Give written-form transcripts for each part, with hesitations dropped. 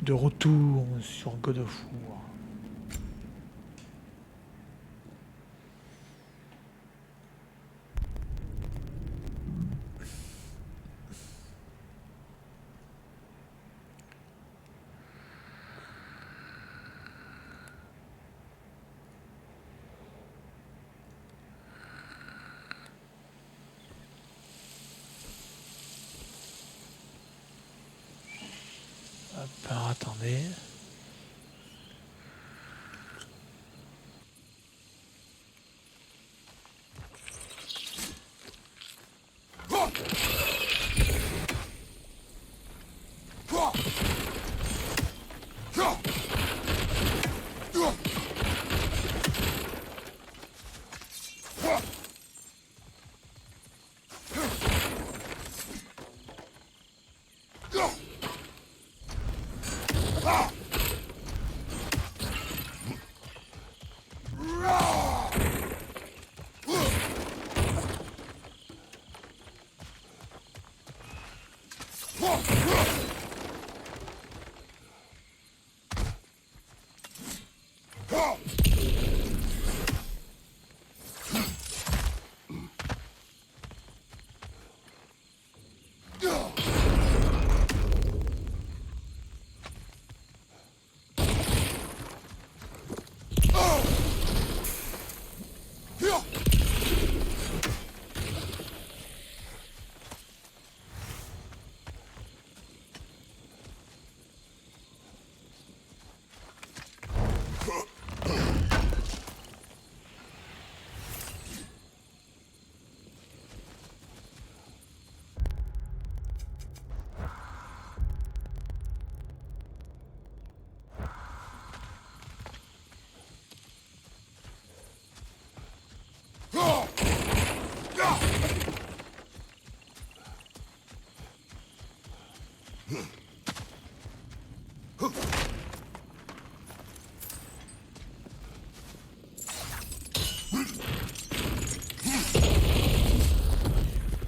de retour sur God of War. Alors attendez.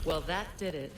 Well, that did it.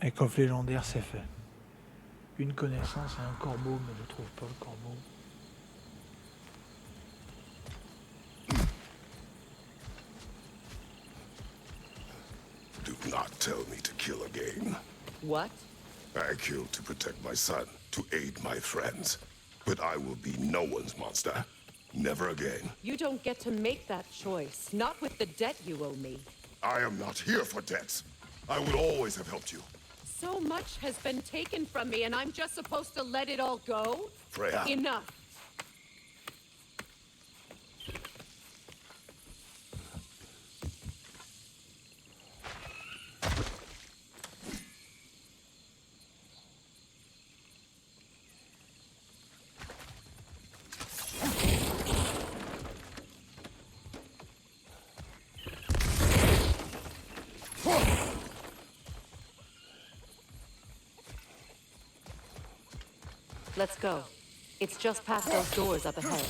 Un coffre légendaire, c'est fait. Une connaissance et un corbeau, mais je trouve pas le corbeau. Do not tell me to kill again. What? I killed to protect my son, to aid my friends. But I will be no one's monster. Never again. You don't get to make that choice. Not with the debt you owe me. I am not here for debts. I would always have helped you. So much has been taken from me, and I'm just supposed to let it all go? Freya. Enough. Let's go. It's just past those doors up ahead.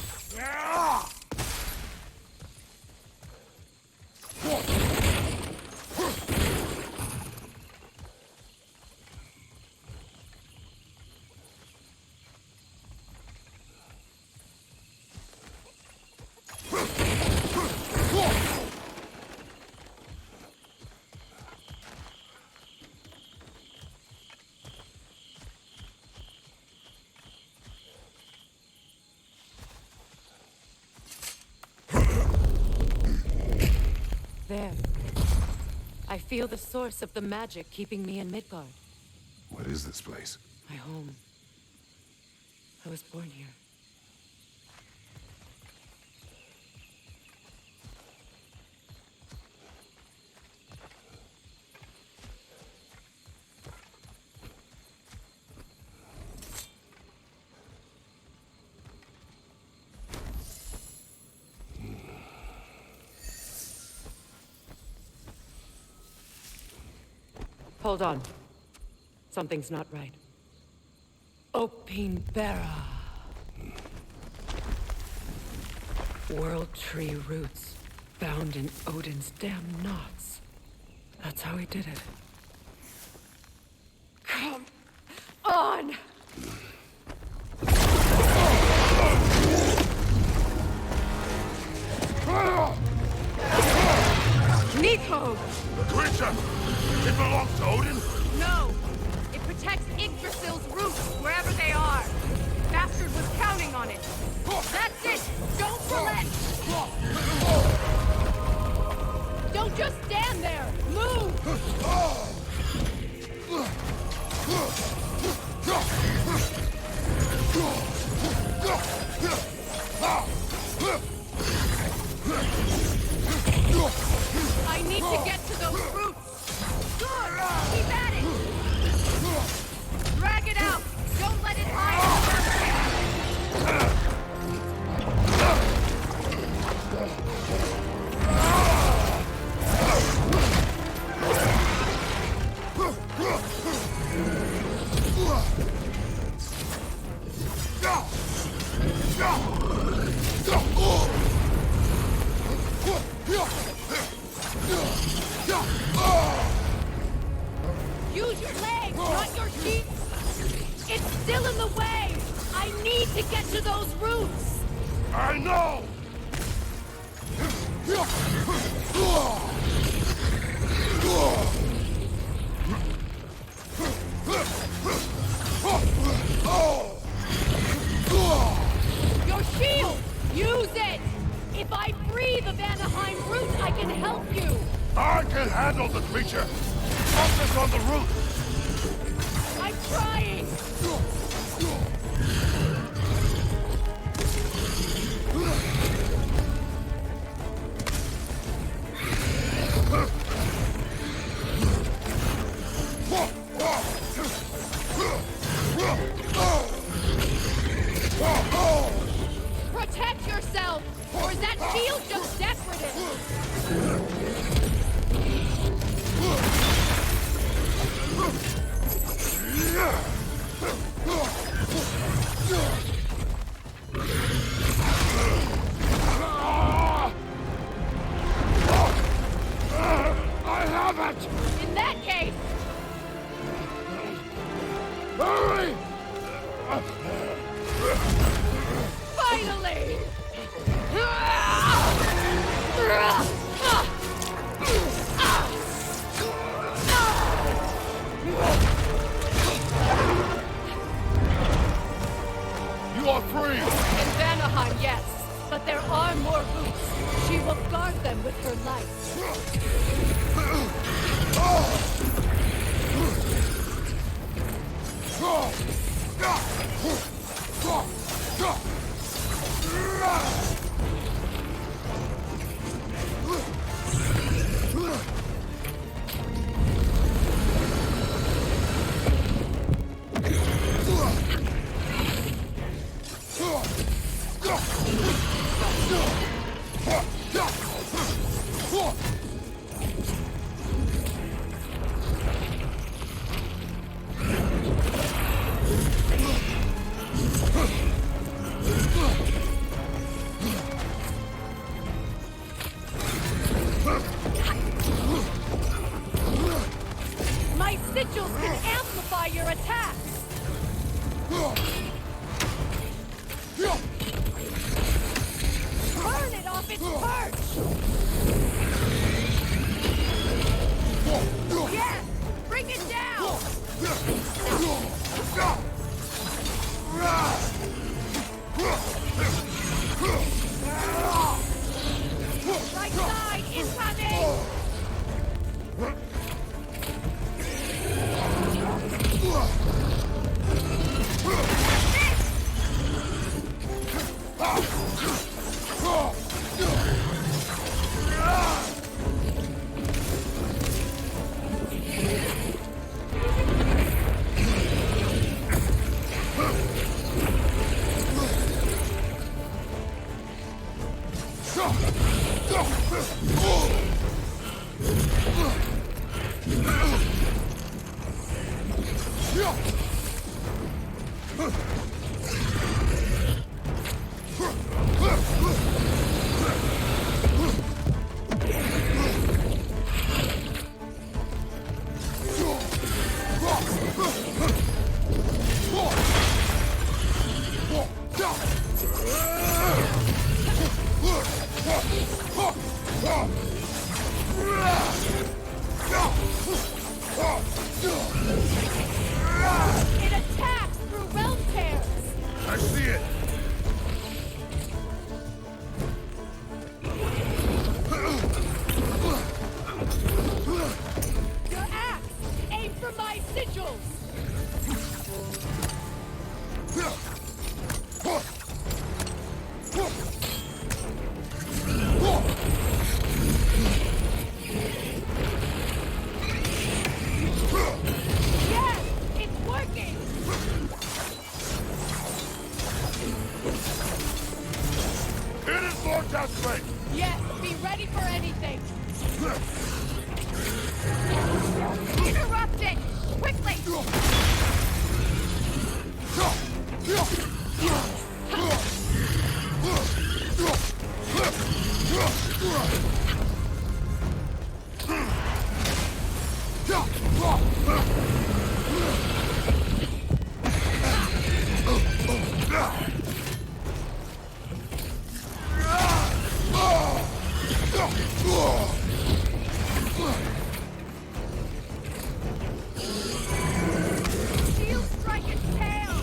there. I feel the source of the magic keeping me in Midgard. What is this place? My home. I was born here. Hold on. Something's not right. Opinbera. World Tree roots, bound in Odin's damn knots. That's how he did it. Come on! Nico! The creature! It belongs to Odin? No! It protects Yggdrasil's roots, wherever they are. Bastard was counting on it. That's it! Don't relent! Don't just stand there! Move! I need to get to those roots! Good! Keep at it! Drag it out! Don't let it hide! Use your legs, not your feet! It's still in the way! I need to get to those roots! I know! Your shield! Use it! If I free the Vanaheim root, I can help you! I can handle the creature! Focus on the root! I'm trying! Protect yourself! Or is that shield just decorative? I have it! In that case, Hurry! finally! You are free! In Vanaheim, yes. But there are more roots. She will guard them with her life. My sigils can amplify your attacks! Burn it off its perch! Yes! Bring it down! Right side incoming! It attacks through realm tears! I see it! Your axe! Aim for my sigils! Yes! It's working! It is more desperate! Yes, be ready for anything! Interrupt it! Quickly! Shield strike its tail!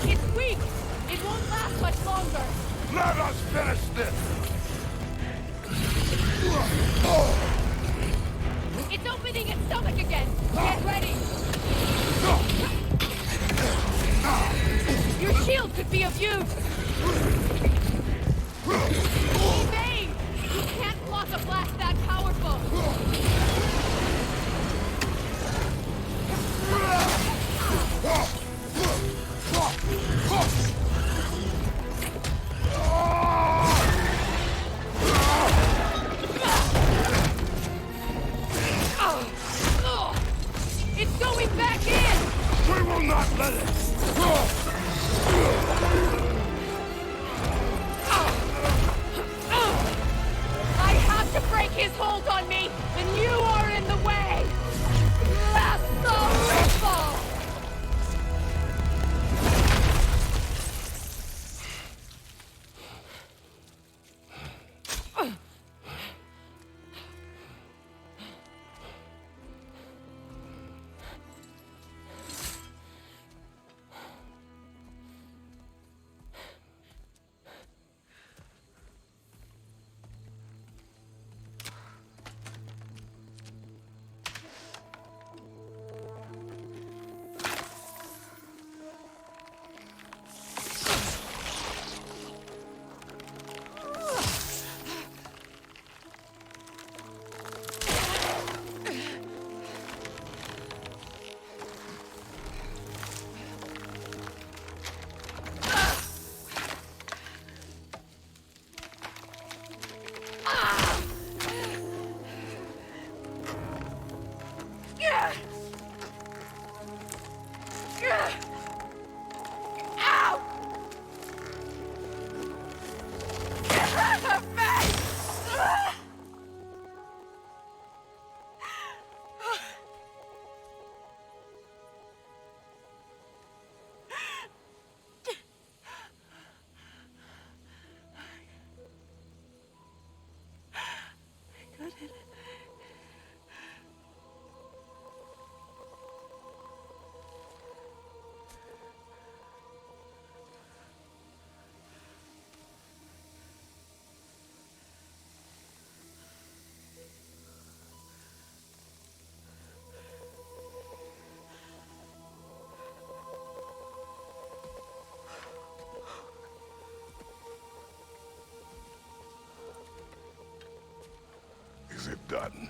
It's weak! It won't last much longer! Let us finish this! It's opening its stomach again! Get ready! Your shield could be of use! Evade! You can't block a blast that powerful! It's going back in! We will not let it! I have to break his hold on me, and you are in the way! That's the ripple! Ow! done.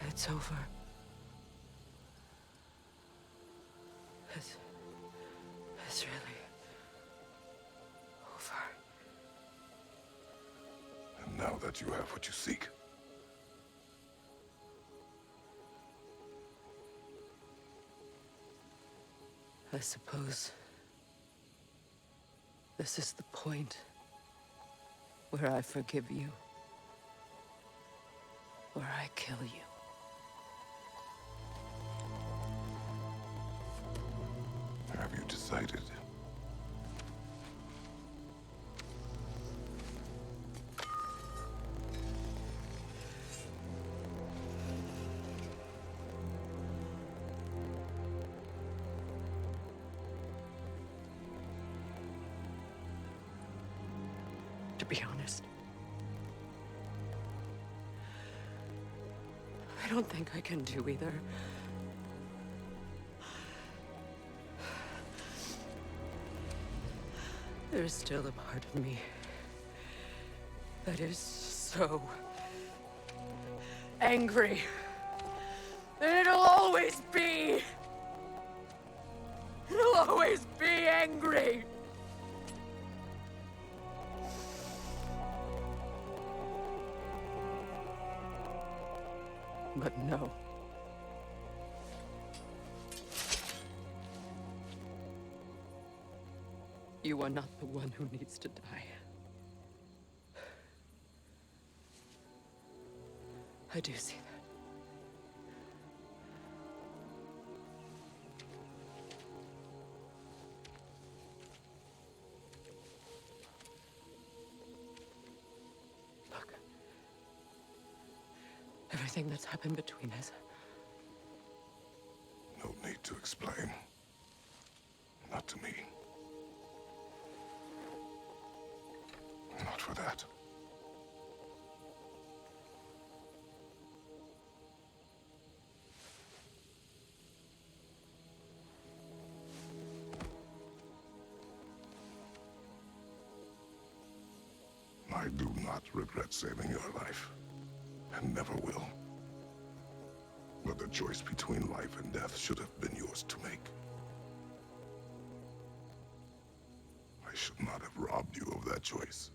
It's over. It's really over. And now that you have what you seek, I suppose this is the point where I forgive you, where I kill you. have you decided? To be honest, I don't think I can do either. There's still a part of me that is so angry. And it'll always be. It'll always be angry. But no. You are not the one who needs to die. I do see that. Look. Everything that's happened between us. No need to explain. Not to me. Not for that. I do not regret saving your life, and never will. But the choice between life and death should have been yours to make. I should not have robbed you of that choice.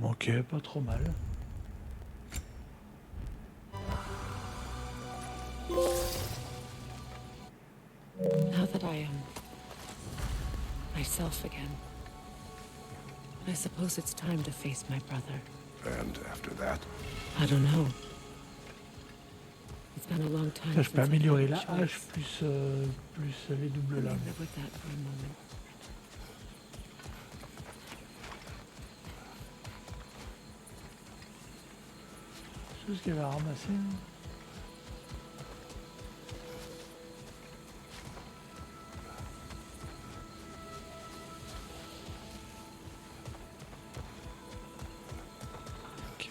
Ok, pas trop mal. Now that I am myself again, I suppose it's time to face my brother. And after that? I don't know. It's been a long time Je since peux I've améliorer had a la hache choice. plus les doubles Let me lames. live with that for a moment. C'est ce qu'elle va ramasser. Ok.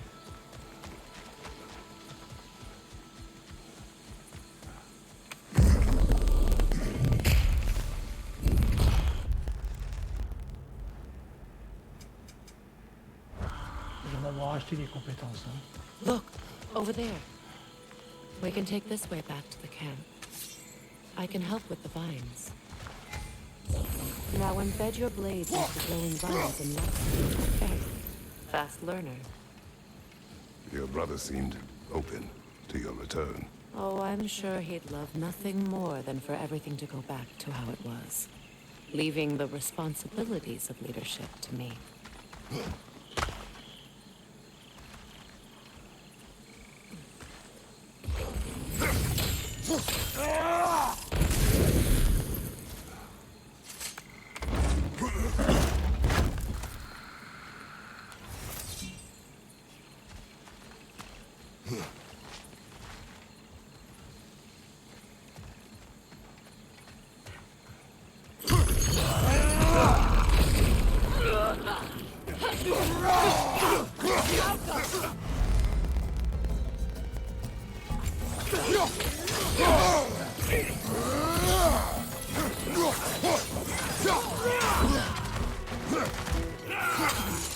J'en avoir acheté les compétences. Hein. Look, over there. We can take this way back to the camp. I can help with the vines. Now embed your blades into the glowing vines and let okay. Fast learner. Your brother seemed open to your return. Oh, I'm sure he'd love nothing more than for everything to go back to how it was. Leaving the responsibilities of leadership to me.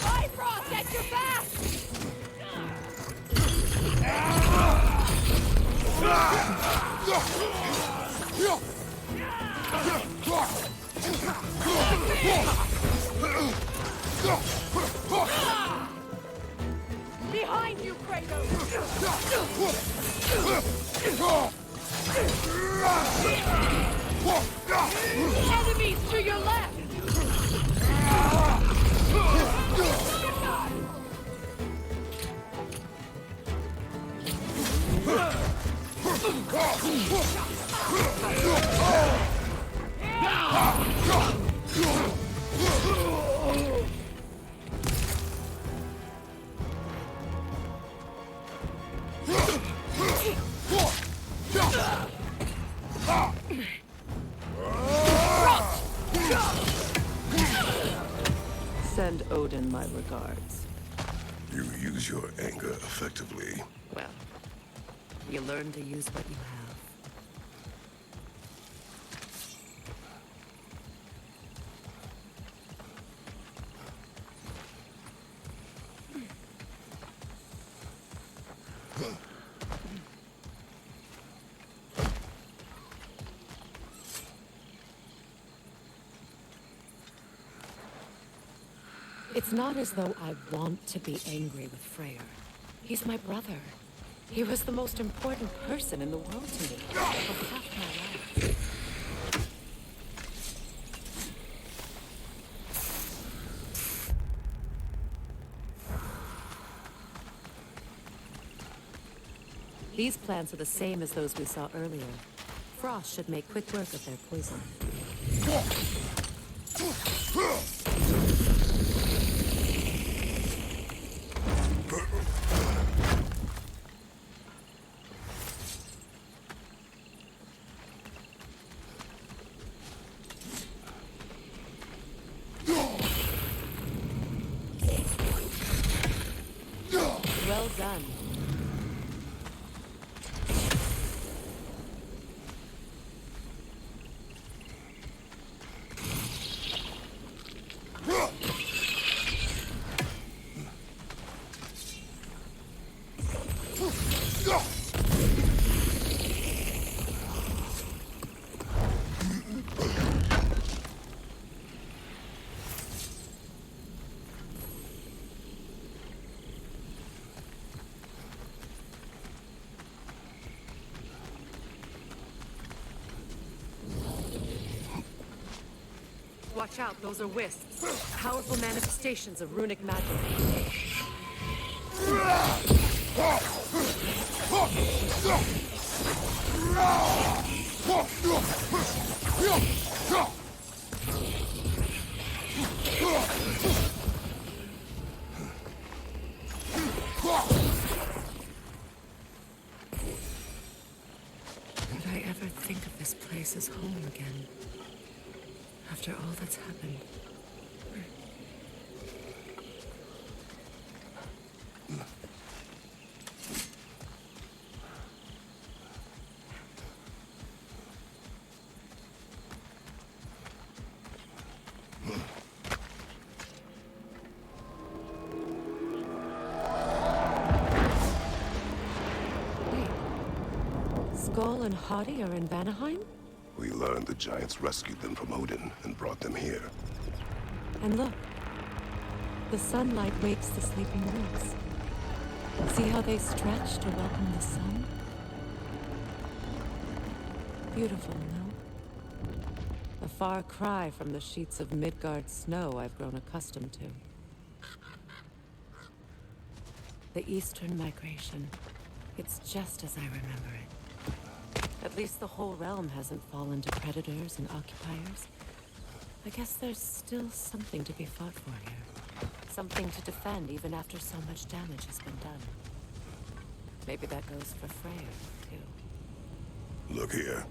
Bifrost at your back! Behind you, Kratos! Enemies to your left! Send Odin my regards. You use your anger effectively. Well, you learn to use what you have. It's not as though I want to be angry with Freyr. He's my brother. He was the most important person in the world to me. For half my life. These plants are the same as those we saw earlier. Frost should make quick work of their poison. Well done. Watch out, those are wisps. Powerful manifestations of runic magic. Could I ever think of this place as home again? After all that's happened. Wait. Skull and Hottie are in Vanaheim? We learned the giants rescued them from Odin and brought them here. And look, the sunlight wakes the sleeping roots. See how they stretch to welcome the sun? Beautiful, no? A far cry from the sheets of Midgard snow I've grown accustomed to. The Eastern migration. It's just as I remember it. At least the whole realm hasn't fallen to predators and occupiers. I guess there's still something to be fought for here. Something to defend even after so much damage has been done. Maybe that goes for Freyr, too. Look here.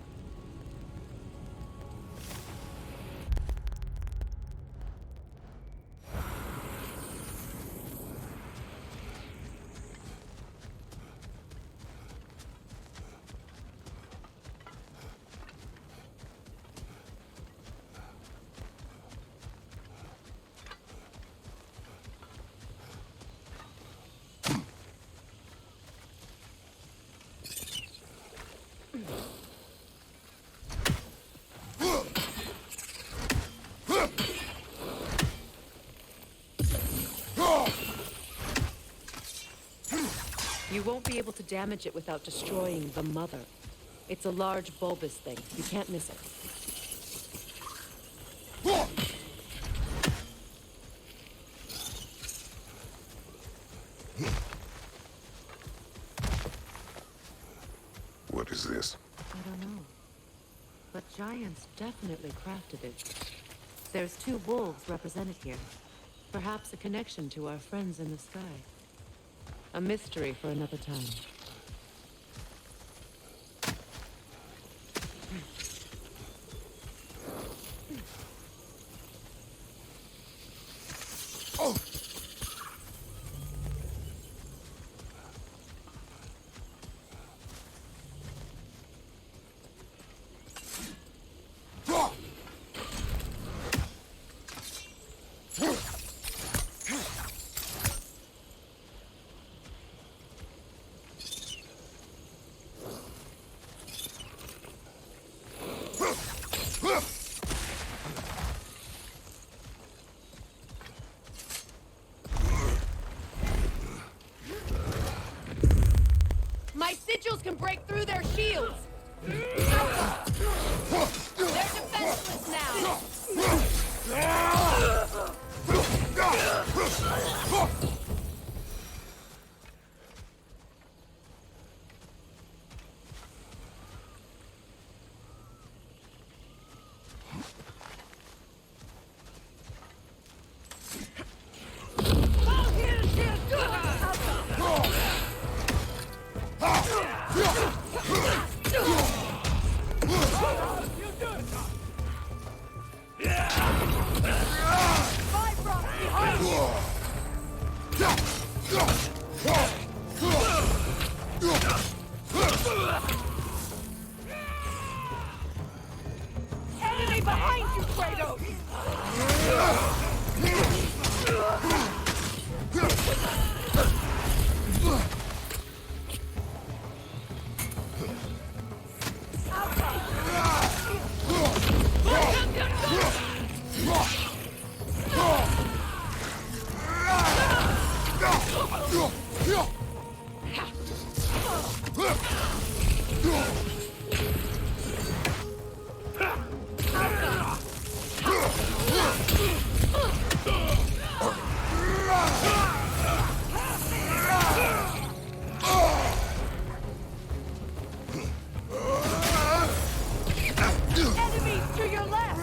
You won't be able to damage it without destroying the mother. It's a large bulbous thing. You can't miss it. What is this? I don't know. But giants definitely crafted it. There's 2 wolves represented here. Perhaps a connection to our friends in the sky. A mystery for another time. My sigils can break through their shields! They're defenseless now! Enemy behind you, Kratos! Enemies to your left!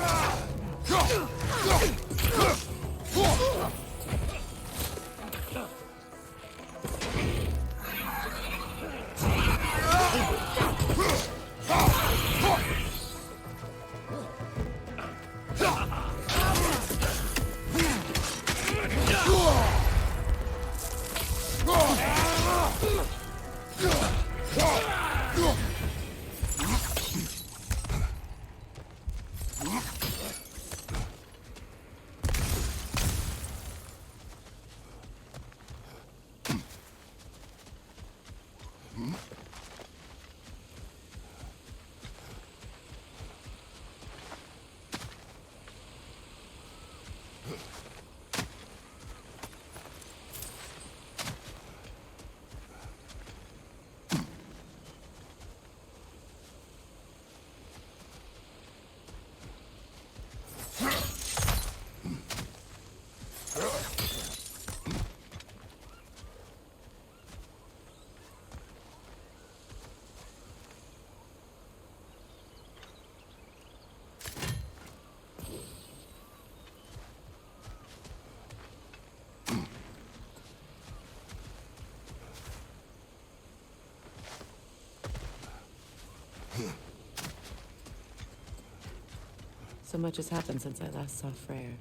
So much has happened since I last saw Freyr.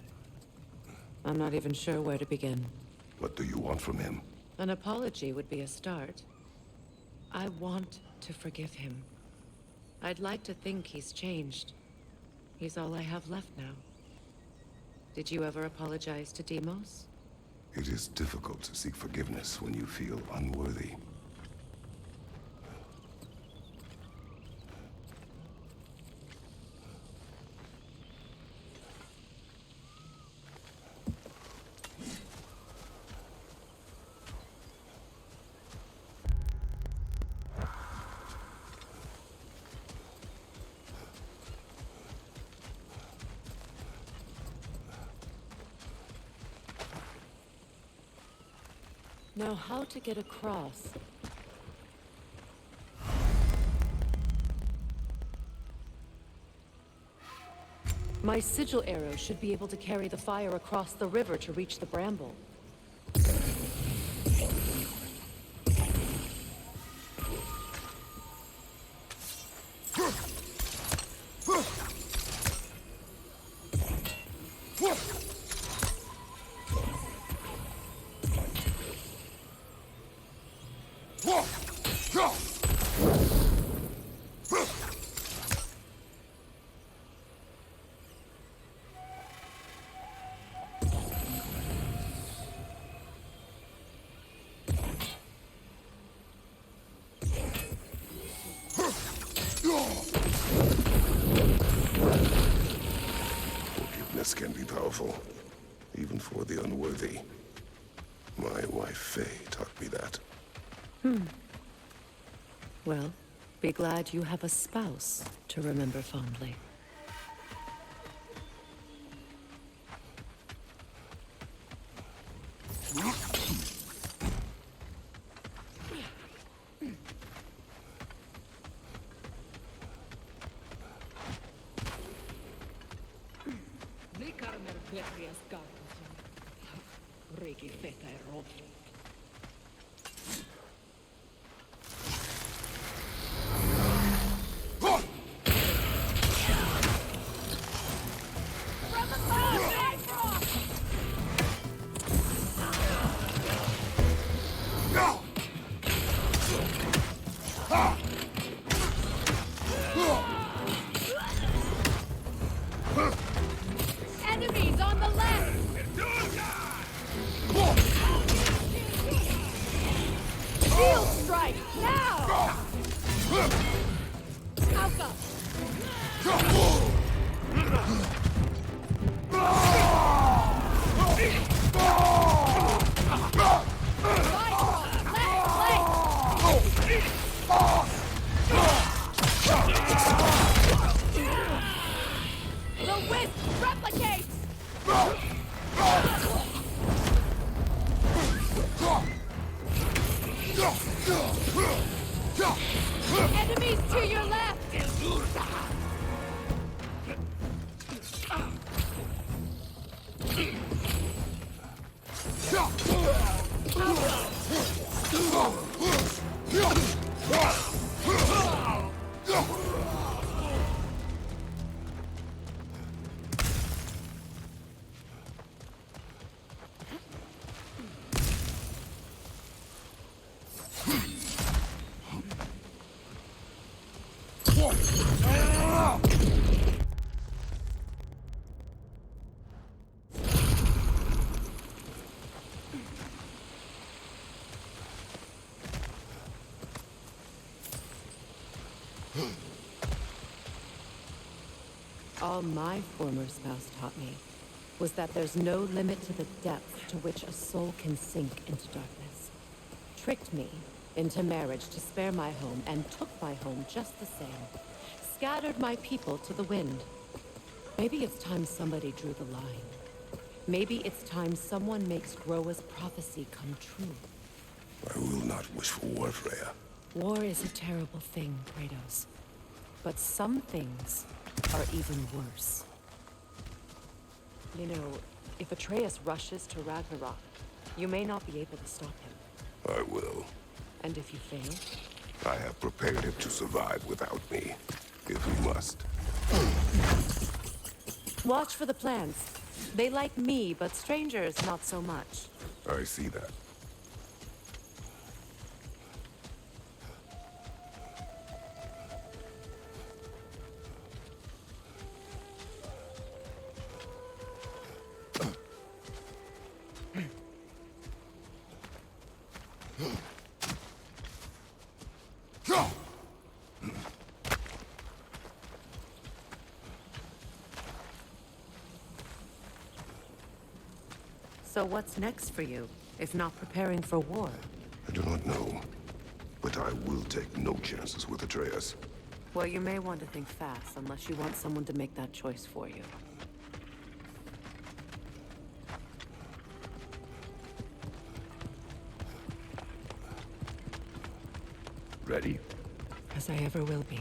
I'm not even sure where to begin. What do you want from him? An apology would be a start. I want to forgive him. I'd like to think he's changed. He's all I have left now. Did you ever apologize to Demos? It is difficult to seek forgiveness when you feel unworthy. Now, how to get across? My sigil arrow should be able to carry the fire across the river to reach the bramble. Forgiveness can be powerful, even for the unworthy. My wife Faye taught me that. Well, be glad you have a spouse to remember fondly. Enemies on the left! Shield strike, now! Alpha! The wisp replicates! Enemies to your left! All my former spouse taught me was that there's no limit to the depth to which a soul can sink into darkness. Tricked me into marriage to spare my home and took my home just the same. Scattered my people to the wind. Maybe it's time somebody drew the line. Maybe it's time someone makes Groa's prophecy come true. I will not wish for war, Freya. War is a terrible thing, Kratos. But some things are even worse. You know, if Atreus rushes to Ragnarok, you may not be able to stop him. I will. And if you fail? I have prepared him to survive without me, if he must. Watch for the plants. They like me, but strangers not so much. I see that. So what's next for you, if not preparing for war? I do not know, but I will take no chances with Atreus. Well, you may want to think fast, unless you want someone to make that choice for you. Ready? As I ever will be.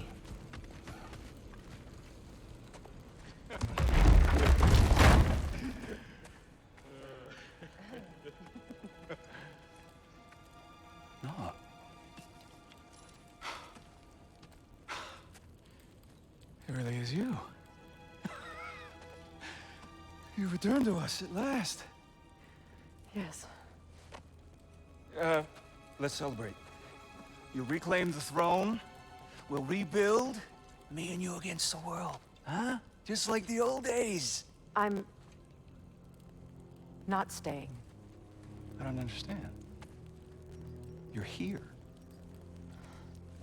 No. It really is you. You returned to us at last. Yes. Let's celebrate. You reclaim the throne, we'll rebuild, me and you against the world, huh? Just like the old days. I'm... not staying. I don't understand. You're here.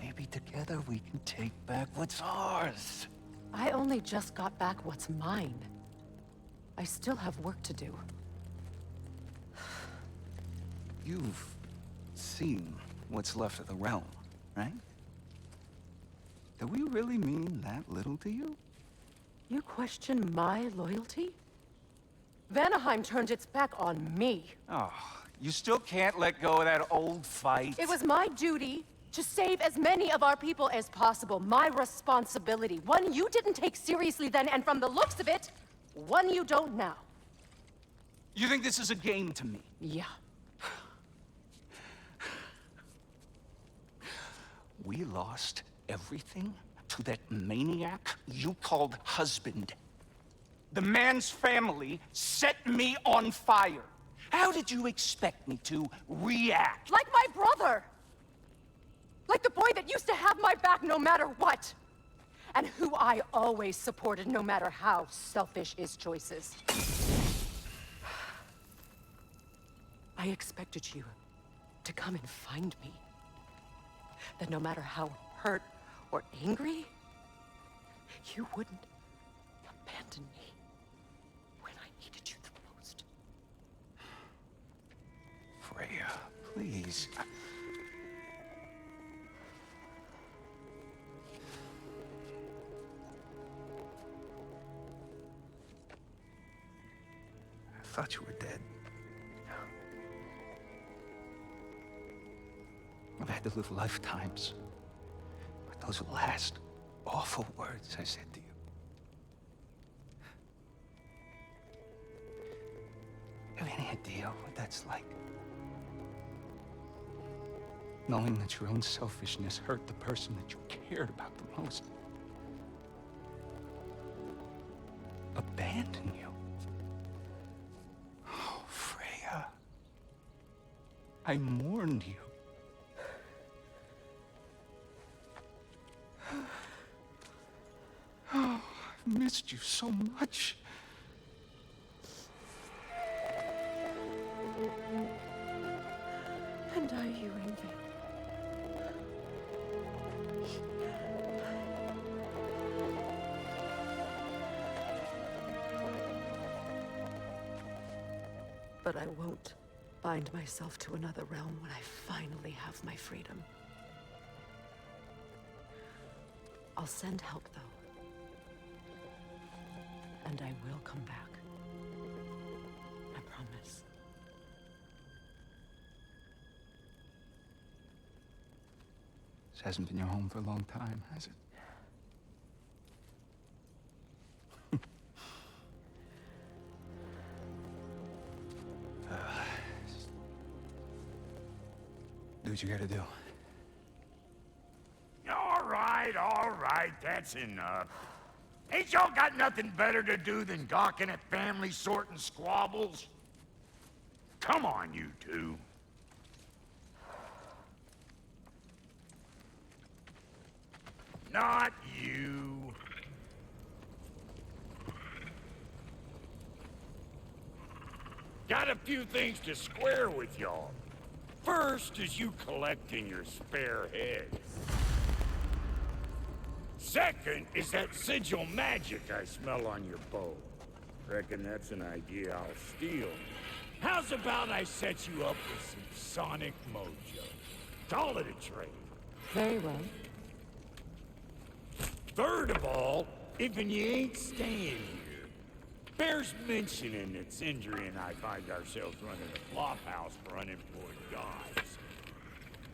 Maybe together we can take back what's ours. I only just got back what's mine. I still have work to do. You've seen what's left of the realm, right? Do we really mean that little to you? You question my loyalty? Vanaheim turned its back on me. Oh, you still can't let go of that old fight? It was my duty to save as many of our people as possible. My responsibility. One you didn't take seriously then, and from the looks of it, one you don't now. You think this is a game to me? Yeah. We lost everything to that maniac you called husband. The man's family set me on fire. How did you expect me to react? Like my brother! Like the boy that used to have my back no matter what! And who I always supported no matter how selfish his choices. I expected you to come and find me. That no matter how hurt or angry, you wouldn't abandon me when I needed you the most. Freya, please. I thought you were dead. I've had to live lifetimes with those last awful words I said to you. You have any idea what that's like? Knowing that your own selfishness hurt the person that you cared about the most. Abandon you. Oh, Freya. I mourned you. Oh, I've missed you so much. And are you envy? But I won't bind myself to another realm when I finally have my freedom. I'll send help, though. And I will come back. I promise. This hasn't been your home for a long time, has it? Do what you gotta do. All right, that's enough. Ain't y'all got nothing better to do than gawking at family sorting squabbles? Come on, you two. Not you. Got a few things to square with y'all. First is you collecting your spare heads. Second is that sigil magic I smell on your bow. Reckon that's an idea I'll steal. How's about I set you up with some sonic mojo? Call it a trade. Very well. Third of all, if you ain't staying here, bears mentioning that Sindri and I find ourselves running a flophouse for unemployed guys.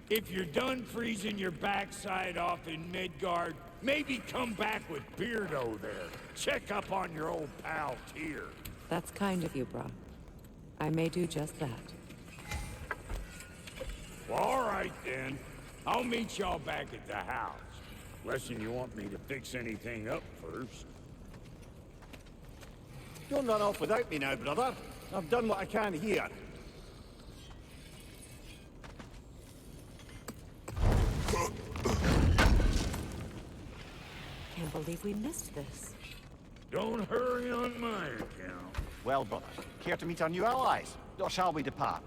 If you're done freezing your backside off in Midgard, maybe come back with Beardo there. Check up on your old pal Tyr. That's kind of you, Brock. I may do just that. Well, all right then. I'll meet y'all back at the house. Unless you want me to fix anything up first. Don't run off without me now, brother. I've done what I can here. Can't believe we missed this. Don't hurry on my account. Well, brother, care to meet our new allies? Or shall we depart?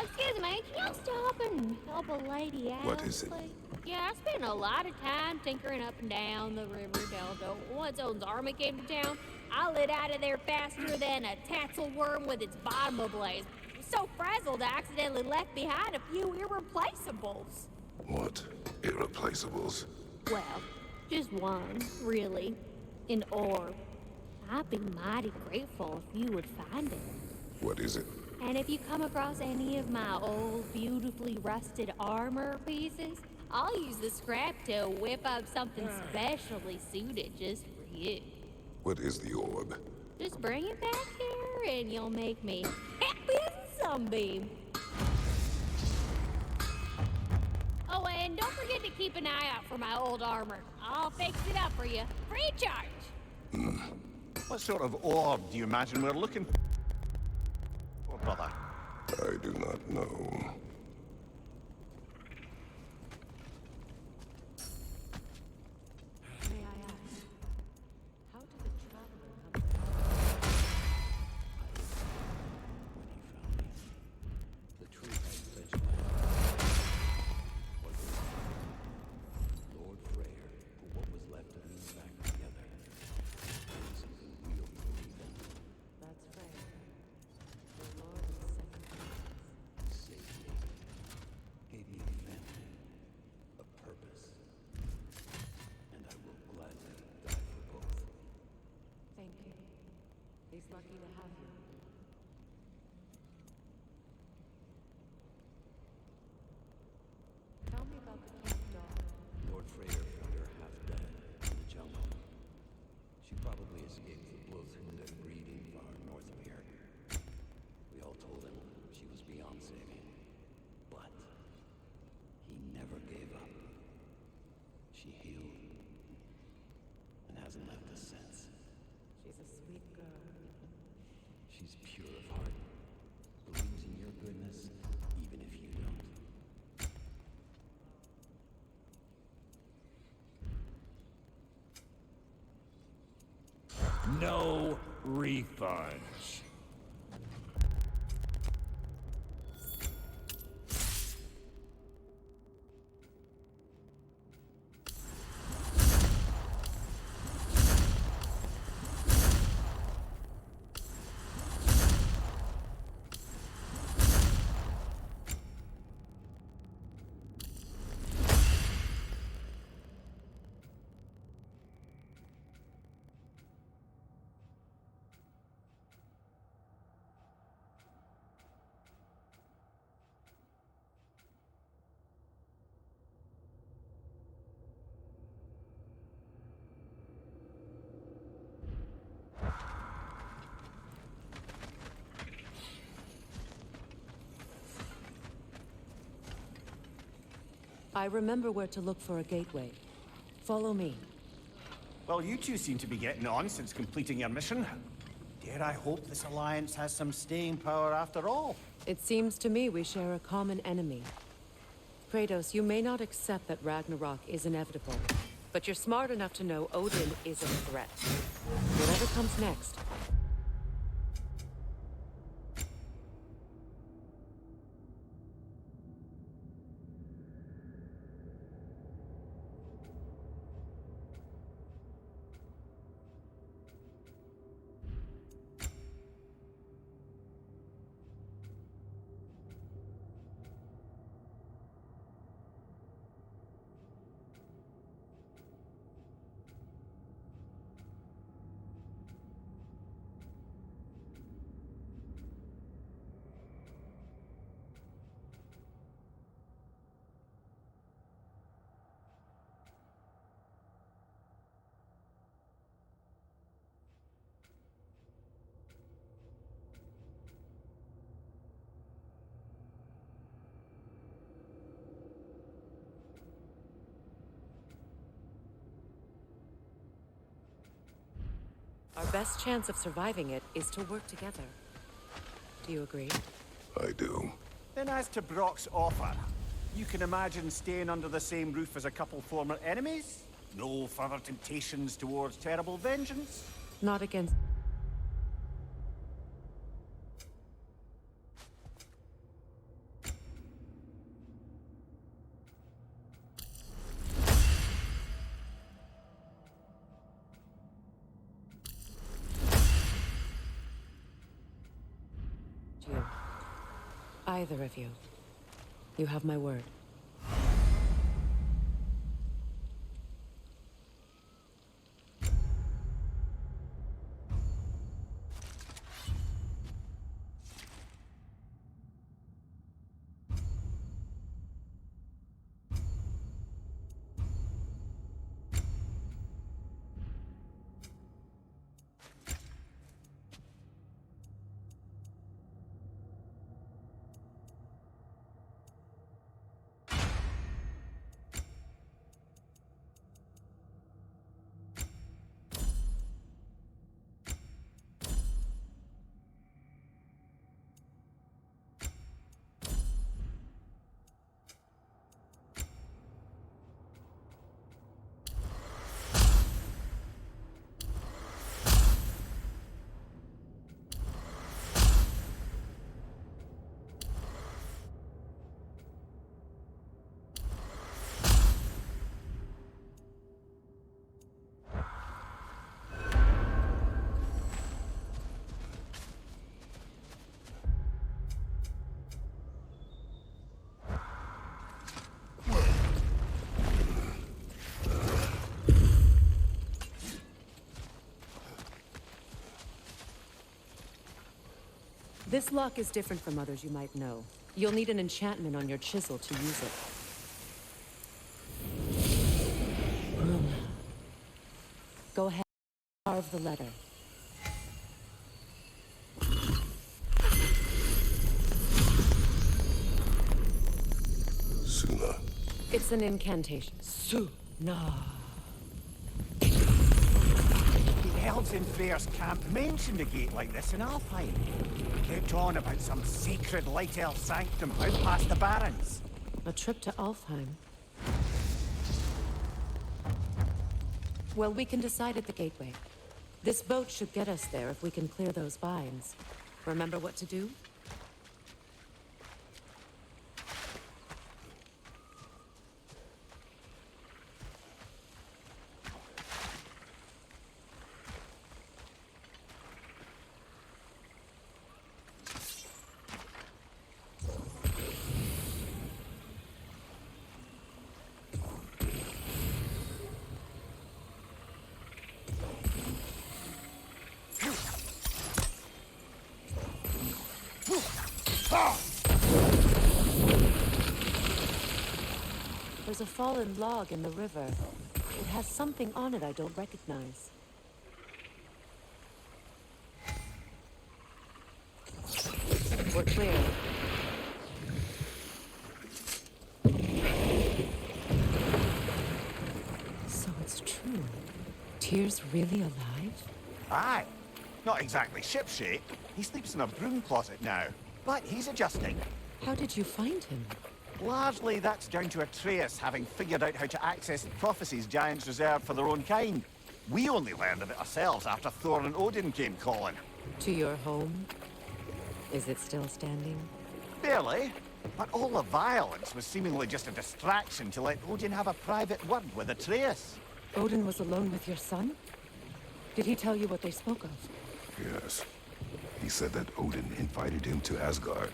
Excuse me, can y'all stop and help a lady out? What is it? Please? Yeah, I spent a lot of time tinkering up and down the river Delta. Once Owen's army came to town, I lit out of there faster than a tassel worm with its bottom ablaze. So frazzled, I accidentally left behind a few irreplaceables. What? Irreplaceables? Well, just one, really. An orb. I'd be mighty grateful if you would find it. What is it? And if you come across any of my old, beautifully rusted armor pieces, I'll use the scrap to whip up something specially suited just for you. What is the orb? Just bring it back here and you'll make me happy as a sunbeam. Oh, and don't forget to keep an eye out for my old armor. I'll fix it up for you, free of charge. What sort of orb do you imagine we're looking for, brother? I do not know. May I ask, how did the traveler come? The truth has fetched my Lord Freyr put what was left of me back together. Something real to believe in. That's right. The Lord of the Second Chance. Saved me. Gave me a family. A purpose. And I will gladly die for both. Thank you. He's lucky to have you. Tell me about the camp dog. Lord Freyr found her half dead in the jungle. She probably escaped the Bloodthunde breeding farm north of here. We all told him she was beyond saving. But he never gave up. She healed and hasn't left us since. She's a sweet girl. She's pure of heart, believes in your goodness, even if you don't. No refunds. I remember where to look for a gateway. Follow me. Well, you two seem to be getting on since completing your mission. Dare I hope this alliance has some staying power after all? It seems to me we share a common enemy. Kratos, you may not accept that Ragnarok is inevitable, but you're smart enough to know Odin is a threat. Whatever comes next, our best chance of surviving it is to work together. Do you agree? I do. Then as to Brock's offer, you can imagine staying under the same roof as a couple former enemies? No further temptations towards terrible vengeance? Not against... you. Either of you. You have my word. This lock is different from others you might know. You'll need an enchantment on your chisel to use it. Go ahead, carve the letter. Suna. It's an incantation. Suna. The elves in Freyr's camp mentioned a gate like this in Alpine. Kept on about some sacred light elf sanctum out past the Barrens. A trip to Alfheim. Well, we can decide at the gateway. This boat should get us there if we can clear those vines. Remember what to do? There's a fallen log in the river. It has something on it I don't recognize. We're clear. Tyr's really alive? Aye. Not exactly shipshape. He sleeps in a broom closet now. But he's adjusting. How did you find him? Largely that's down to Atreus having figured out how to access the prophecies giants reserved for their own kind. We only learned of it ourselves after Thor and Odin came calling. To your home? Is it still standing? Barely. But all the violence was seemingly just a distraction to let Odin have a private word with Atreus. Odin was alone with your son? Did he tell you what they spoke of? Yes. He said that Odin invited him to Asgard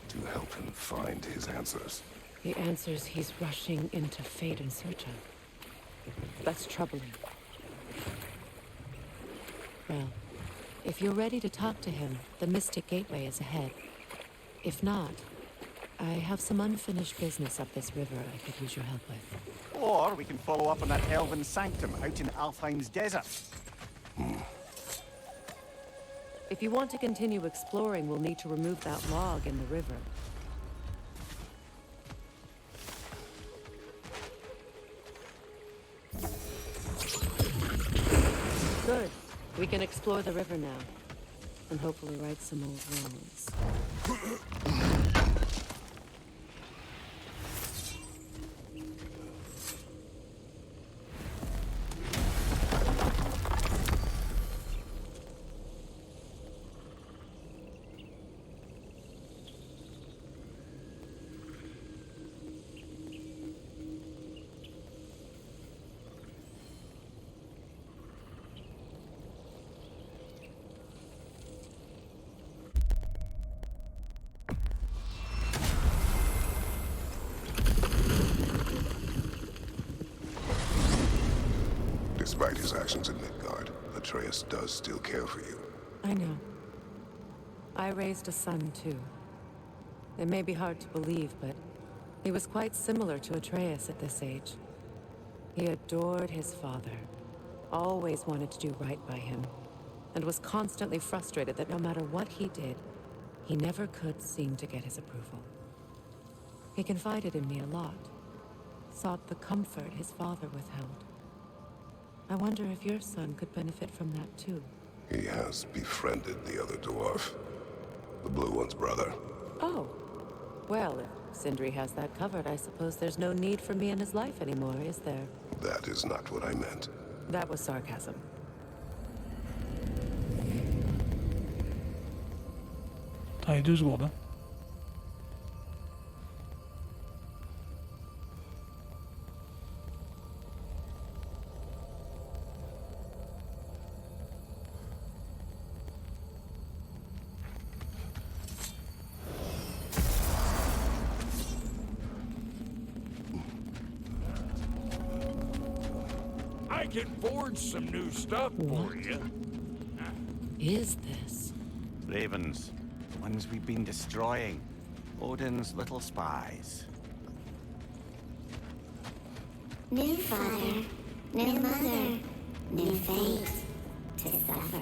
to help him find his answers. The answers he's rushing into fate in search of. That's troubling. Well, if you're ready to talk to him, the Mystic Gateway is ahead. If not, I have some unfinished business up this river I could use your help with. Or we can follow up on that elven sanctum out in Alfheim's desert. If you want to continue exploring, we'll need to remove that log in the river. Good. We can explore the river now. And hopefully right some old wrongs. Despite his actions in Midgard, Atreus does still care for you. I know. I raised a son, too. It may be hard to believe, but he was quite similar to Atreus at this age. He adored his father, always wanted to do right by him, and was constantly frustrated that no matter what he did, he never could seem to get his approval. He confided in me a lot, sought the comfort his father withheld. I wonder if your son could benefit from that too. He has befriended the other dwarf. The blue one's brother. Oh. Well, if Sindri has that covered, I suppose there's no need for me in his life anymore, is there? That is not what I meant. That was sarcasm. Attendez 2 secondes. Hein. I can forge some new stuff for you. Is this? Ravens. The ones we've been destroying. Odin's little spies. New father, new mother, new fate to suffer.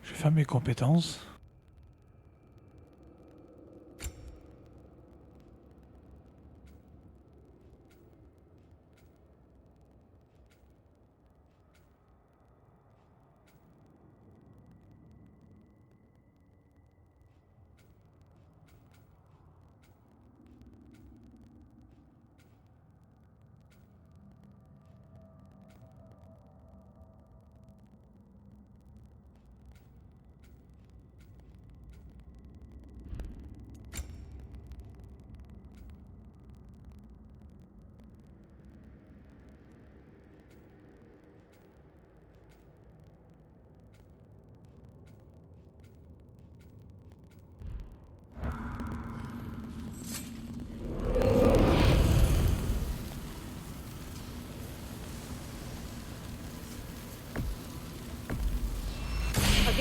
Je vais faire mes compétences.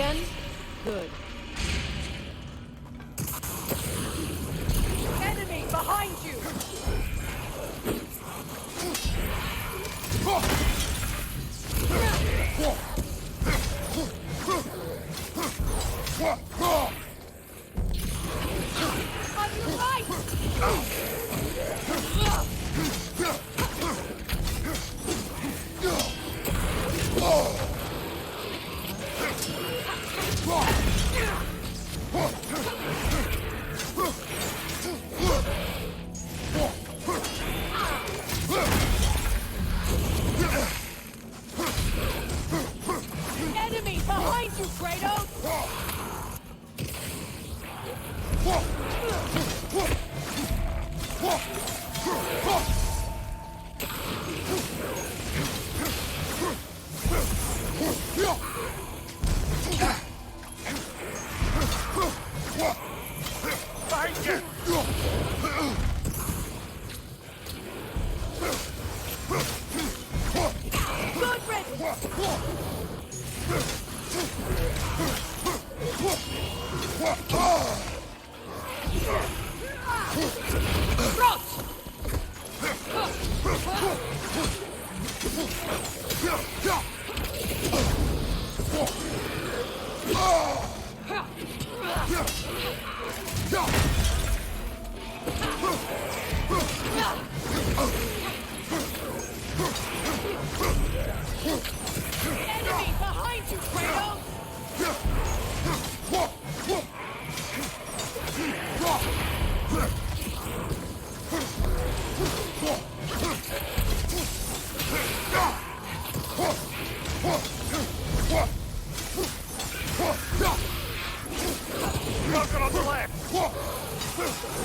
again? Good. Enemy behind you! On your right! Enemy behind you, Kratos! Good riddance! Enemy behind you, Kratos! Rocket on the left!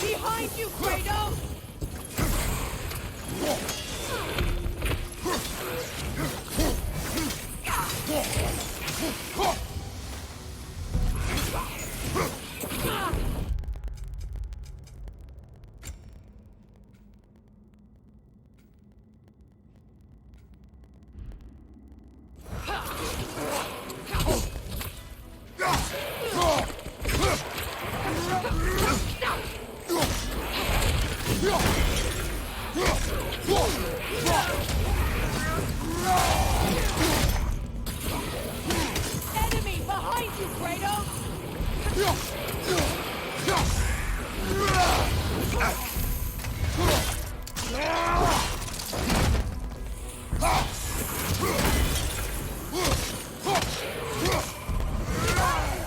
Behind you, Kratos! Enemy behind you, Kratos!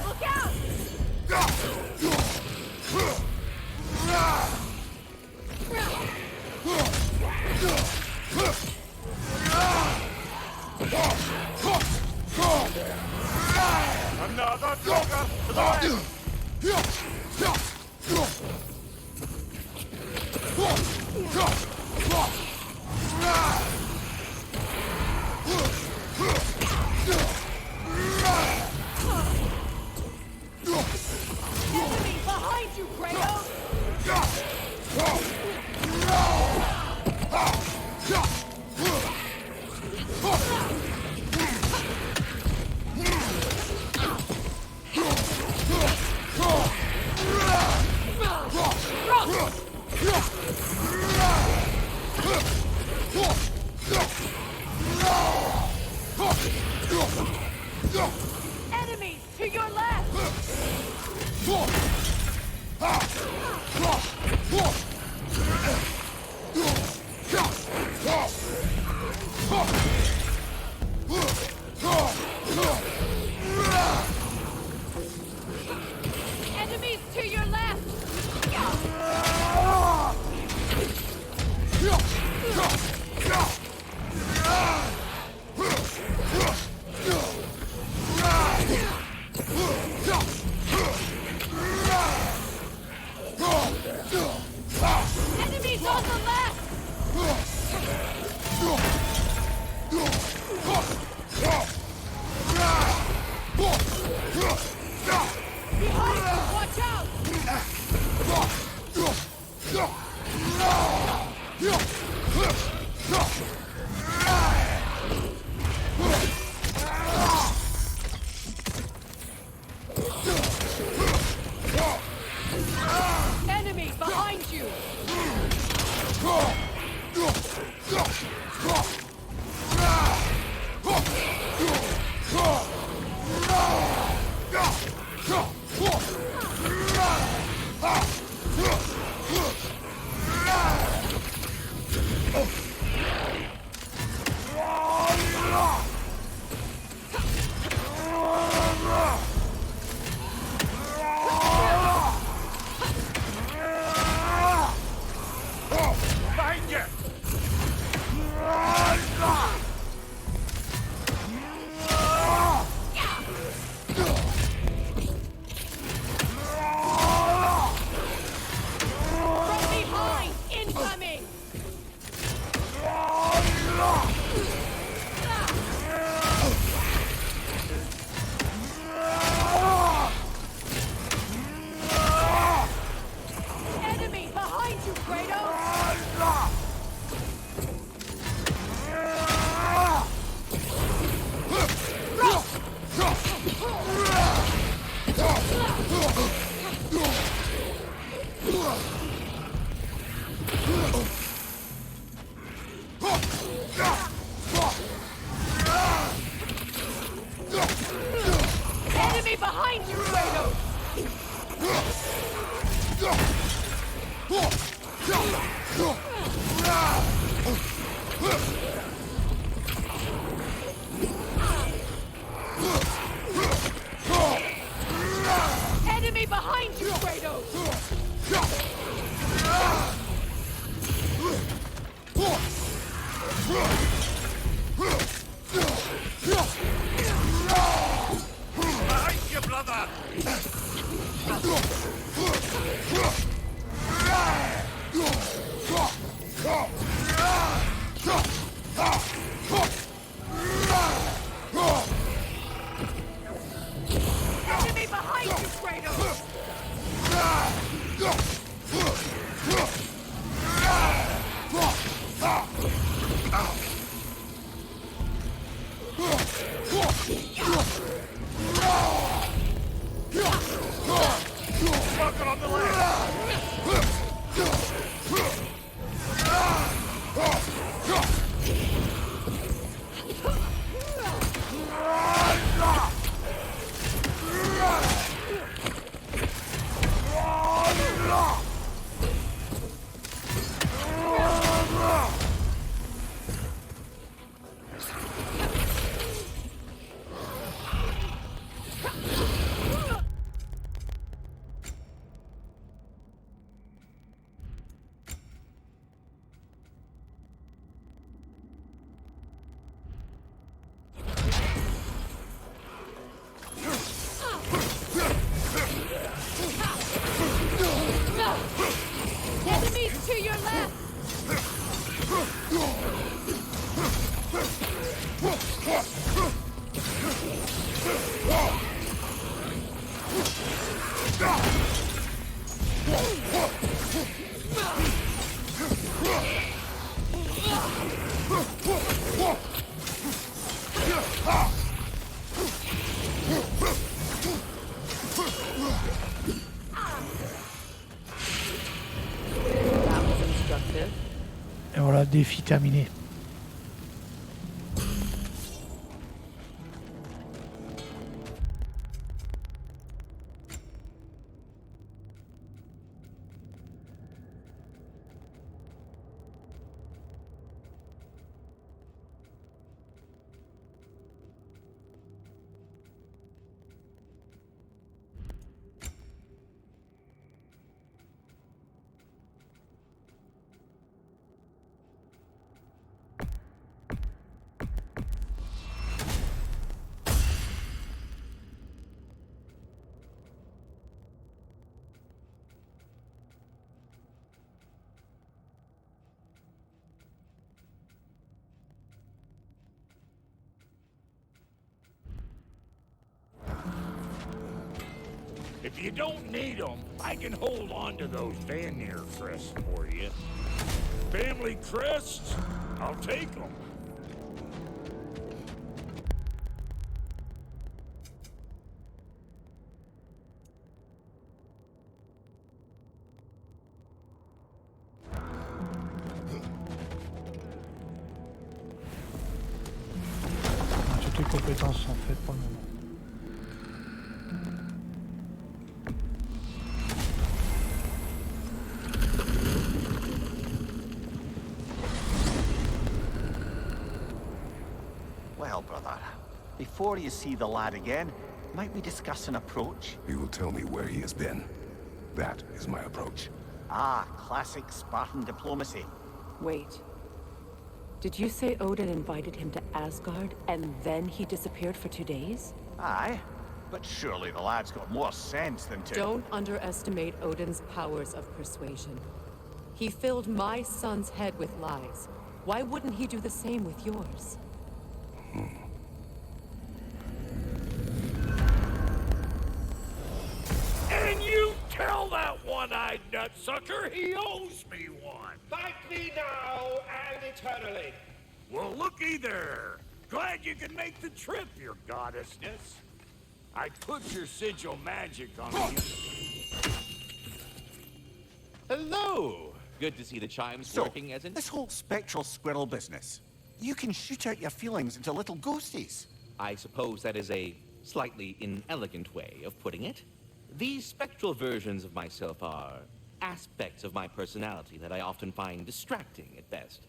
Look out! Another dogger to the left! Enemy behind you, Kratos! Enemies to your left! Enemies to your left! Enemies on the left! Behind you, watch out! Enemy behind you, Kratos! Enemy behind you, Kratos! Behind you, brother! Enemy behind you, Kratos! Fucking on the left! Enemies to your left! That was instructive. Et voilà, défi terminé. If you don't need them, I can hold on to those Vanir crests for you. Family crests? I'll take them. compétences sont faites pour le moment. Well, brother, before you see the lad again, might we discuss an approach? He will tell me where he has been. That is my approach. Ah, classic Spartan diplomacy. Wait. Did you say Odin invited him to Asgard, and then he disappeared for 2 days? Aye, but surely the lad's got more sense than to... Don't underestimate Odin's powers of persuasion. He filled my son's head with lies. Why wouldn't he do the same with yours? And you tell that one-eyed nutsucker he owes me one. Thank me now and eternally. Well, looky there. Glad you can make the trip, your goddessness. I put your sigil magic on you. Hello. Good to see the chimes working as in... this whole spectral squirrel business, you can shoot out your feelings into little ghosties. I suppose that is a slightly inelegant way of putting it. These spectral versions of myself are aspects of my personality that I often find distracting at best.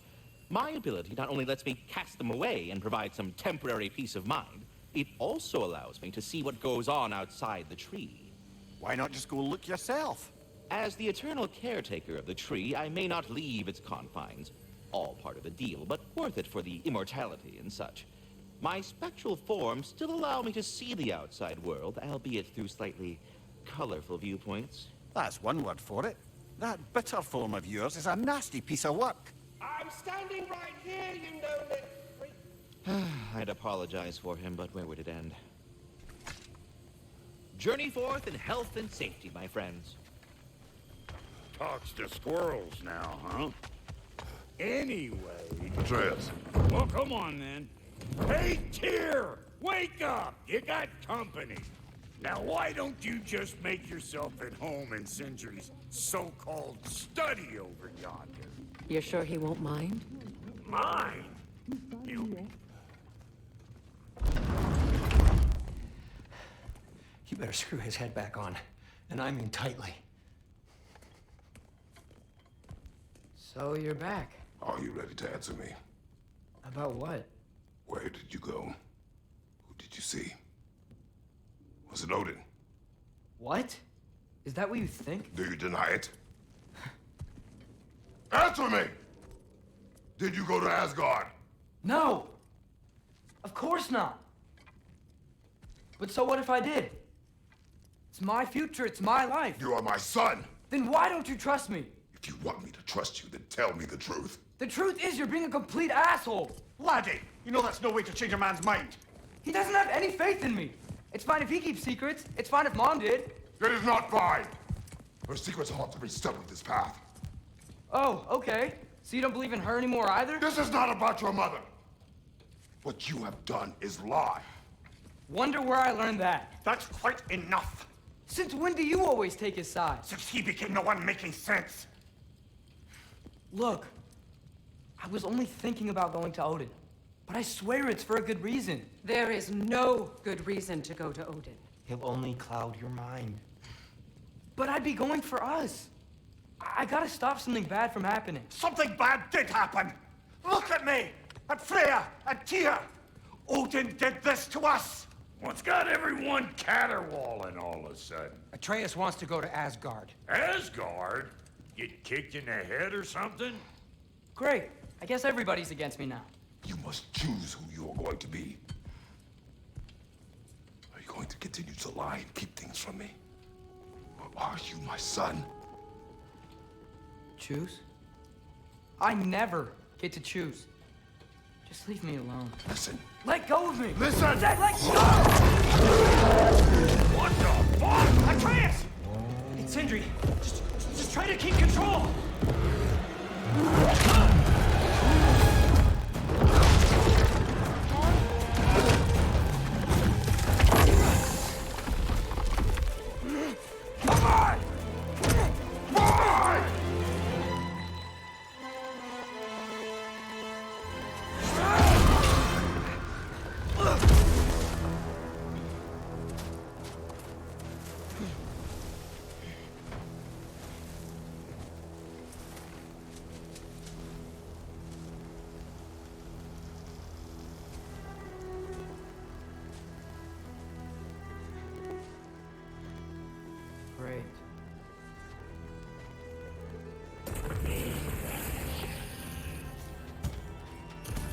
My ability not only lets me cast them away and provide some temporary peace of mind, it also allows me to see what goes on outside the tree. Why not just go look yourself? As the eternal caretaker of the tree, I may not leave its confines. All part of the deal, but worth it for the immortality and such. My spectral forms still allow me to see the outside world, albeit through slightly colorful viewpoints. That's one word for it. That bitter form of yours is a nasty piece of work. I'm standing right here, you know, little freak. I'd apologize for him, but where would it end? Journey forth in health and safety, my friends. Talks to squirrels now, huh? Anyway... Atreus. Well, come on, then. Hey, Tyr! Wake up! You got company. Now, why don't you just make yourself at home in Sindri's so-called study over yonder? You're sure he won't mind? Mine? You... You better screw his head back on, and I mean tightly. So you're back. Are you ready to answer me? About what? Where did you go? Who did you see? Was it Odin? What? Is that what you think? Do you deny it? Answer me! Did you go to Asgard? No! Of course not! But so what if I did? It's my future, it's my life. You are my son! Then why don't you trust me? If you want me to trust you, then tell me the truth. The truth is you're being a complete asshole! Laddie, you know that's no way to change a man's mind. He doesn't have any faith in me. It's fine if he keeps secrets. It's fine if Mom did. It is not fine! Her secrets haunt every step of this path. Oh, okay. So you don't believe in her anymore either? This is not about your mother! What you have done is lie. Wonder where I learned that. That's quite enough. Since when do you always take his side? Since he became the one making sense. Look, I was only thinking about going to Odin, but I swear it's for a good reason. There is no good reason to go to Odin. He'll only cloud your mind. But I'd be going for us. I gotta stop something bad from happening. Something bad did happen. Look at me, at Freya, at Tyr. Odin did this to us. What's got everyone caterwauling all of a sudden? Atreus wants to go to Asgard. Asgard? Get kicked in the head or something? Great. I guess everybody's against me now. You must choose who you are going to be. Are you going to continue to lie and keep things from me? Or are you my son? Choose? I never get to choose. Just leave me alone. Listen. Let go of me! Listen! Let go! What the fuck? Atreus! It's Sindri. Just try to keep control! Come on! Why? Great.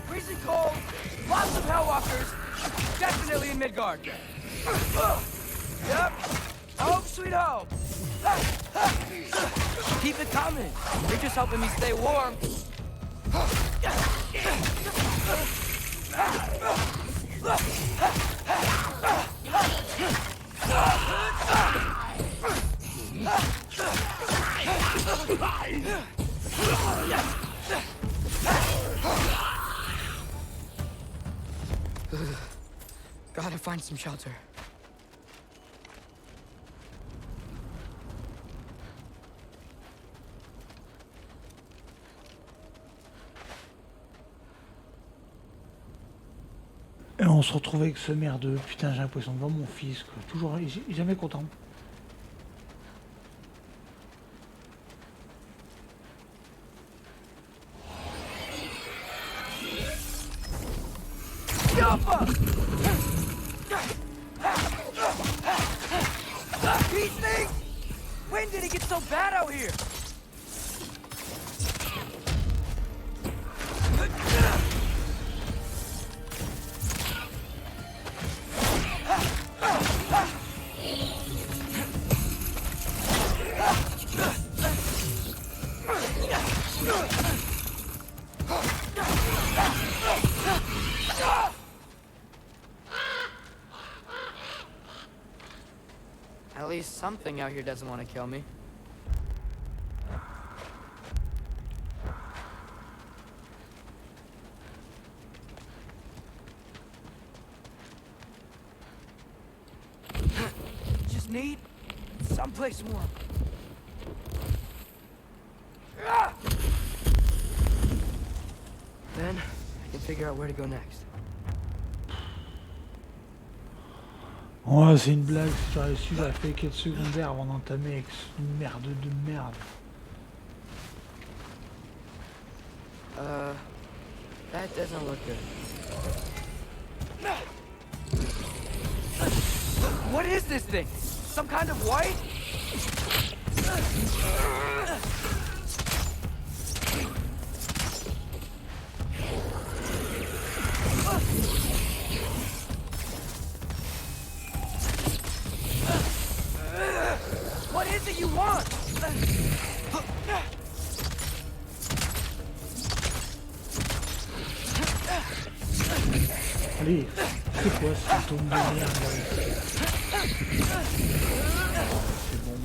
Freezing cold, lots of Hellwalkers, definitely in Midgard. Yep, home sweet home. Keep it coming. You're just helping me stay warm. Gotta find some shelter. Et on se retrouve avec ce merdeux. Putain, j'ai l'impression de voir mon fils, quoi. Toujours, jamais content. These things? When did it get so bad out here? At least something out here doesn't want to kill me. Just need someplace warm. Then I can figure out where to go next. Ouais, c'est une blague, si j'aurais su, j'aurais fait quête secondaire avant d'entamer avec ce merde de merde. That doesn't look good. What is this thing? Some kind of white? What is it you want? Allez, c'est quoi ce fantôme de merde là? C'est bon.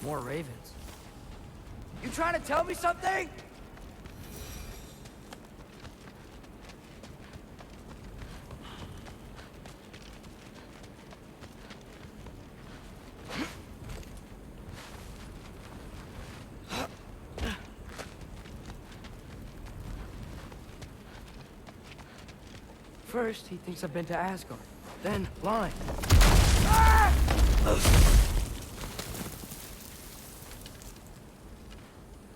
More ravens. You trying to tell me something? First, he thinks I've been to Asgard. Then, blind. Ah!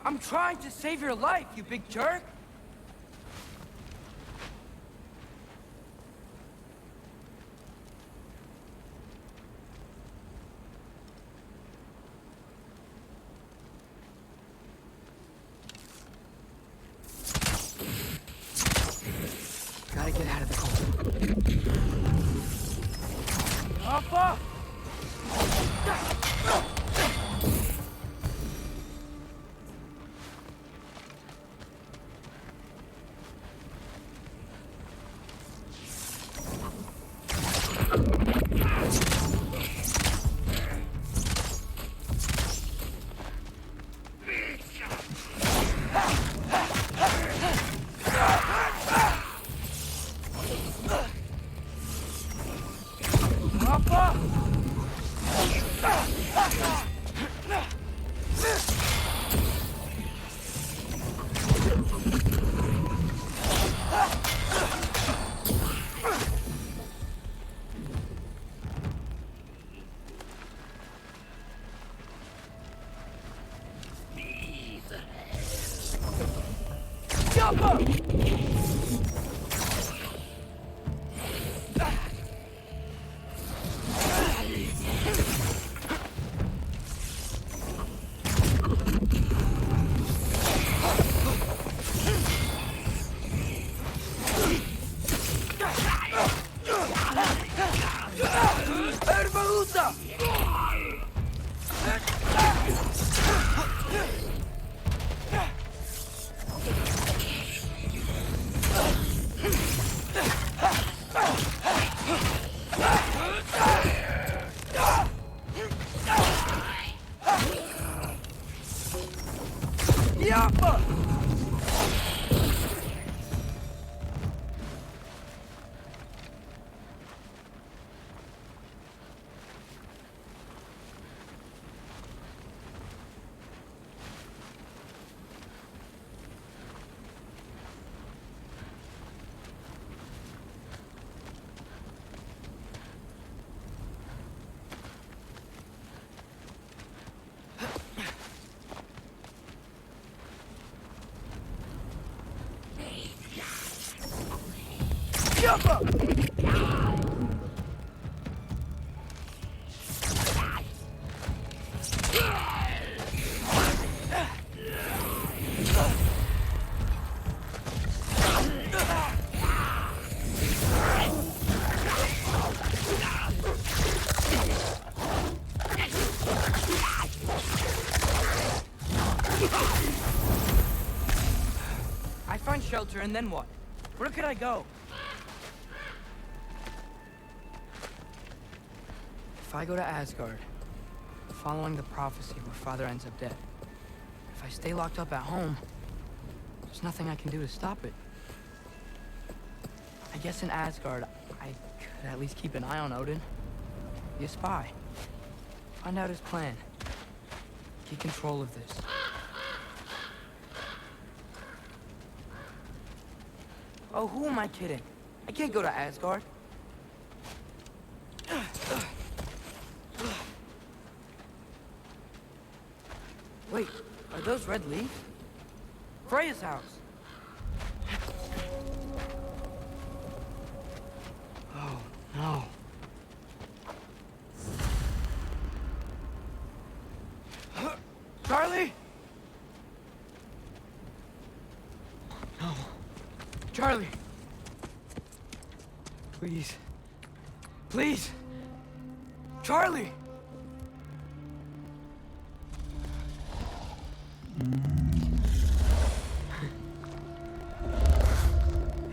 I'm trying to save your life, you big jerk! Gotta get out of the cold. Alpha! I find shelter, and then what? Where could I go? If I go to Asgard, following the prophecy where Father ends up dead, if I stay locked up at home, there's nothing I can do to stop it. I guess in Asgard, I could at least keep an eye on Odin. Be a spy. Find out his plan. Get control of this. Oh, who am I kidding? I can't go to Asgard. Wait, are those red leaves? Freya's house. Oh, no. Charlie? No. Charlie. Please. Please. Charlie.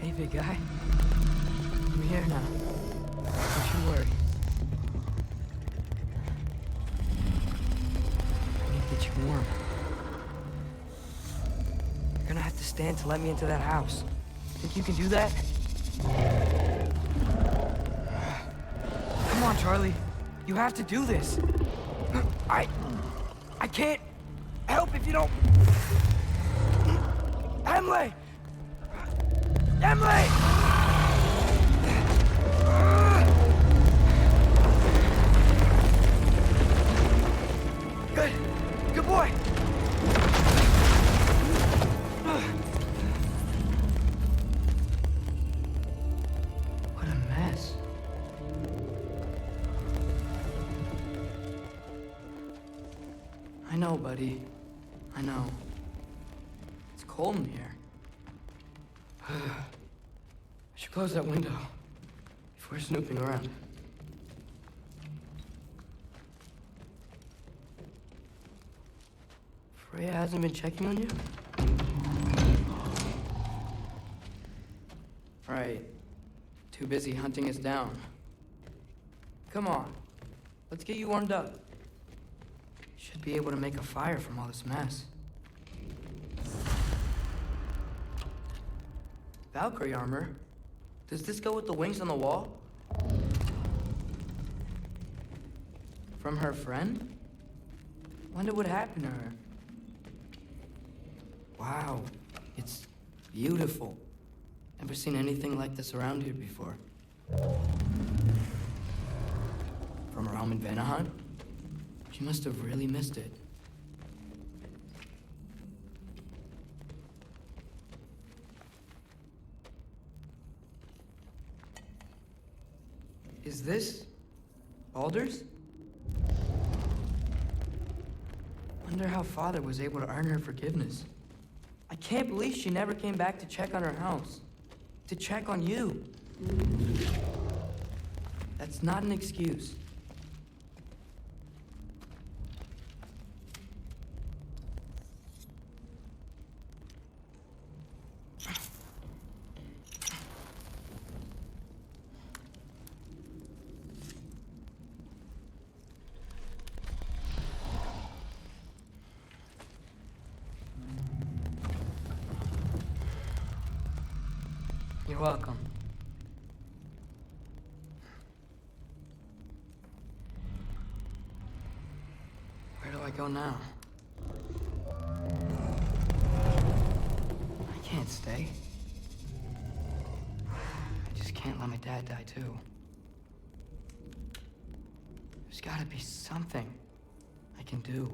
Hey, big guy. I'm here now. Don't you worry. I need to get you warm. You're gonna have to stand to let me into that house. Think you can do that? Come on, Charlie. You have to do this. I can't help if you don't... Emily! Emily! Good. Good boy. What a mess. I know, buddy. I know. It's cold in here. I should close that window if we're snooping around. Freya hasn't been checking on you? Right. Too busy hunting us down. Come on. Let's get you warmed up. Should be able to make a fire from all this mess. Valkyrie armor? Does this go with the wings on the wall? From her friend? Wonder what happened to her. Wow, it's beautiful. Never seen anything like this around here before. From her home in Vanaheim? She must have really missed it. Is this Baldur's? Wonder how Father was able to earn her forgiveness. I can't believe she never came back to check on her house. To check on you. That's not an excuse. You're welcome. Where do I go now? I can't stay. I just can't let my dad die too. There's gotta be something I can do.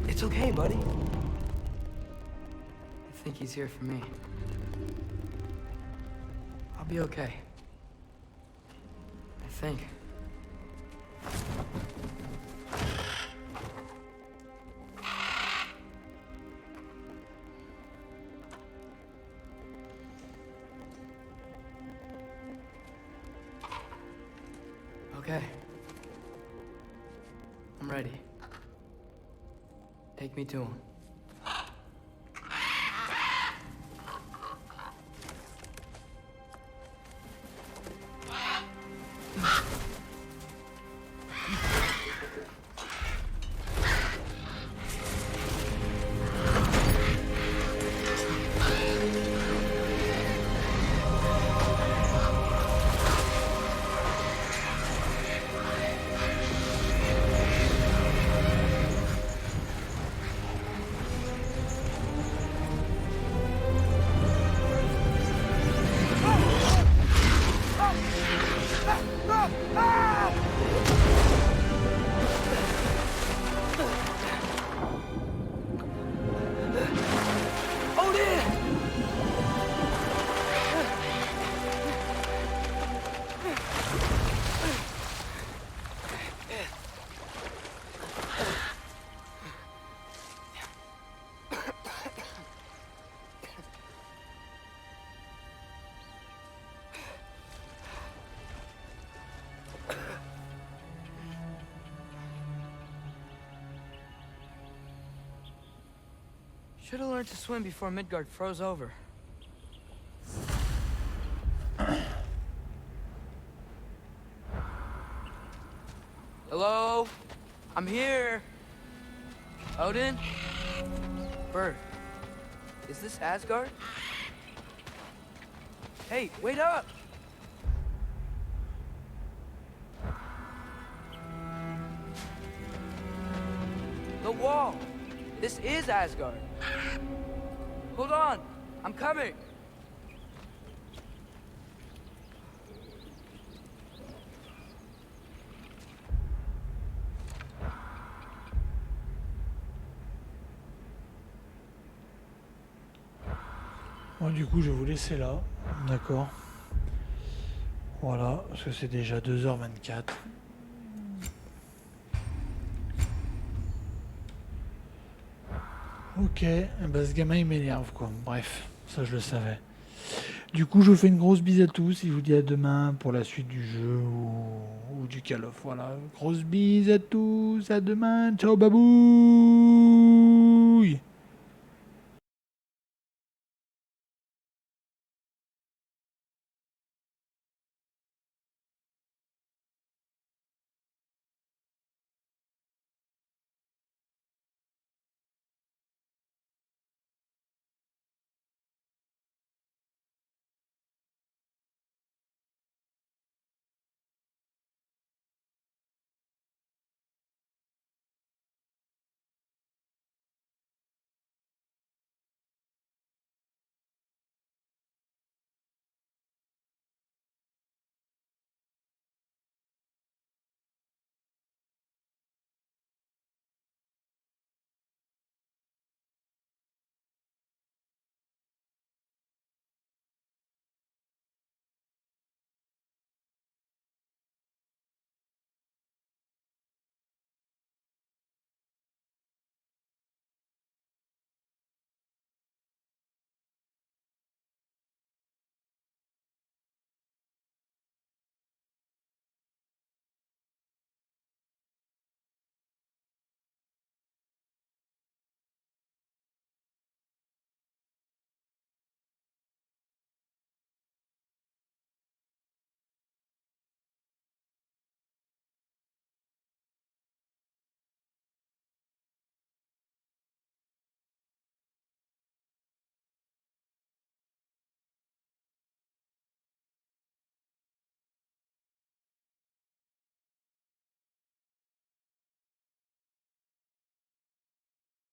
It's okay, buddy. I think he's here for me. I'll be okay. I think. Okay. I'm ready. Take me to him. Should have learned to swim before Midgard froze over. Hello? I'm here. Odin? Bird. Is this Asgard? Hey, wait up! The wall! This is Asgard. Hold on, I'm coming. Bon, du coup, je vais vous laisser là. D'accord. Voilà, parce que c'est déjà 2h24. Ok, bah ce gamin il m'énerve quoi. Bref, ça je le savais. Du coup, je vous fais une grosse bise à tous. Et je vous dis à demain pour la suite du jeu ou du Call of. Voilà, grosse bise à tous. À demain. Ciao, babouille.